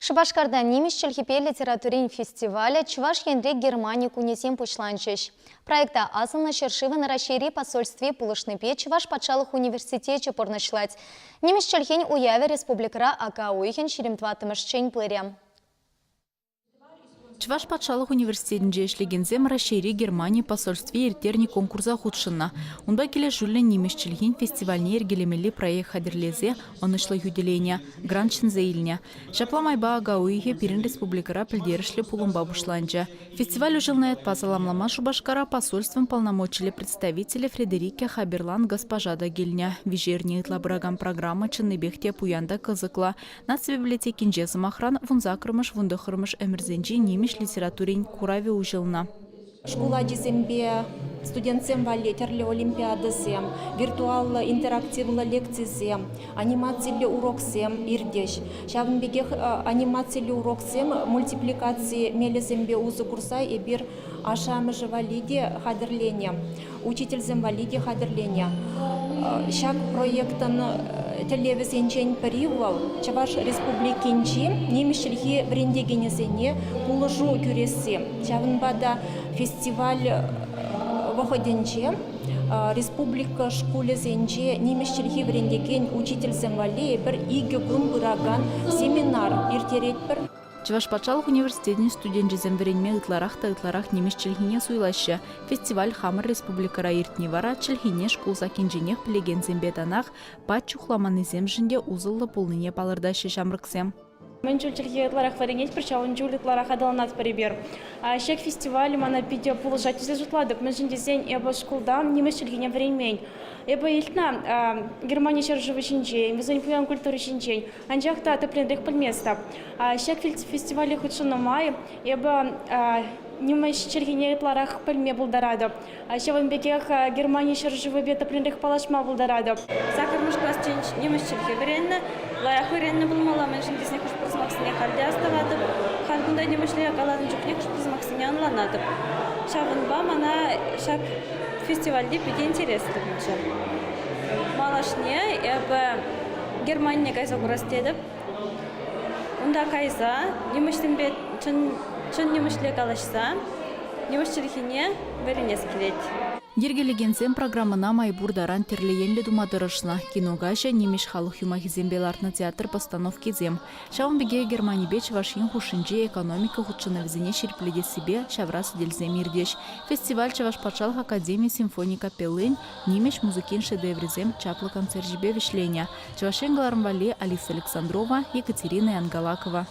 Шабашкарда немец чельхипе литературин фестиваля Чуваш Яндрей Германии кунесем пушланчыш. Проекта азылна шершивы на расшири посольстве пулышныпе Чуваш патшалық университете порнышлать. Немец чельхень уяве республикара ака уйхен шеремтватымыш чень плырям. Чуваш патшалық университетінде эшлегензем расшири Германии посольстве ертерни конкурса худшынна. Унда келе жүлі немесчілген фестивальне ергелемелі проект хадерлезе онышлы юделения, гранчынзе илне. Шапламайба агауиге пирин республикара пілдерішлі пулымба бушланча. Фестиваль ужылнает пазаламлама Шубашкара посольством полномочили представители Фредерике Хаберлан госпожа Дагильня. Вежерни итлабрагам программа чынныбехте пуянда кызыкла. Нацбиблиотекин жезым охран вунзакрымыш вундахырмыш эмерзенжи немеш литературин курави ужылна. Школа дизембе, студентсем вале, терле олимпиадасем, виртуал интерактивлы лекцизем, анимациялы уроксем ирдеш. Шавнбегех анимациялы уроксем мультипликации мелезембе узы курса и бир ашамыжы валиде хадерления, учительзем валиде хадерления. Шак проектан телевизенчен период Чуваш республикинчи немешчилхи брендегенесене пулыжу күресе. Чавынбада фестиваль выходенче республика школезенче немешчилхи брендеген учительсем вале бір иге күн бұраган семинар иртерет бір. Чуваш патшалық университетінің студент жезем веренме ытларах немеш чельхине суйлашы. Фестиваль хамыр республикара иртни вара чельхине шкулса кенженех пілеген зембетанах пат чухламаны земжінде узылы пулныне палырдашы шамрыксем. Мен чельхи ытларах варенет, причем чули ытларах адалнат перебер. Шек фестиваль мана пидя пулышать результатов. Мен жендезен эбо шкулдан немеш чельхине варенмень. Эбо илтна Германия шаржывы шинчень, везонь пуян культуры шинчень. Анжахта теплендых пальместа. Шек фестивале худшина май, эбо немеш чельхине ытларах пальме булдарадо. Шеван бекех Германия шаржывы бета плендых палашма булдарадо. Сакармыш класс ченч немеш чельхи варенна, лаях варенна булмала, мен жендезне хуш прозмаксыне халде аставады. Халгунда немешле каладын жукне хуш прозмаксыне анланады. Шаван ба мана шак фестивальде пиде интересно будет. Малашне, эбо Германия кайза курастедіп. Унда кайза, немештен бет чын немешле калашса, немешчілхине веренес келет. Ергелегенсем программына майбурдаран терлеенле думадырышна. Киногажа немеш халық юмахизембеларны театр постановки зем. Шаунбеге Германии беч вашин хушинже экономика худшына візіне шерпледе себе шаврас дельзем ирдеш. Фестиваль Чуваш патшалық академии симфоника пелын немеш музыкин шедевризем чаплы концерт жібе вишления. Чувашен Галармвали Алиса Александрова, Екатерина Янгалакова.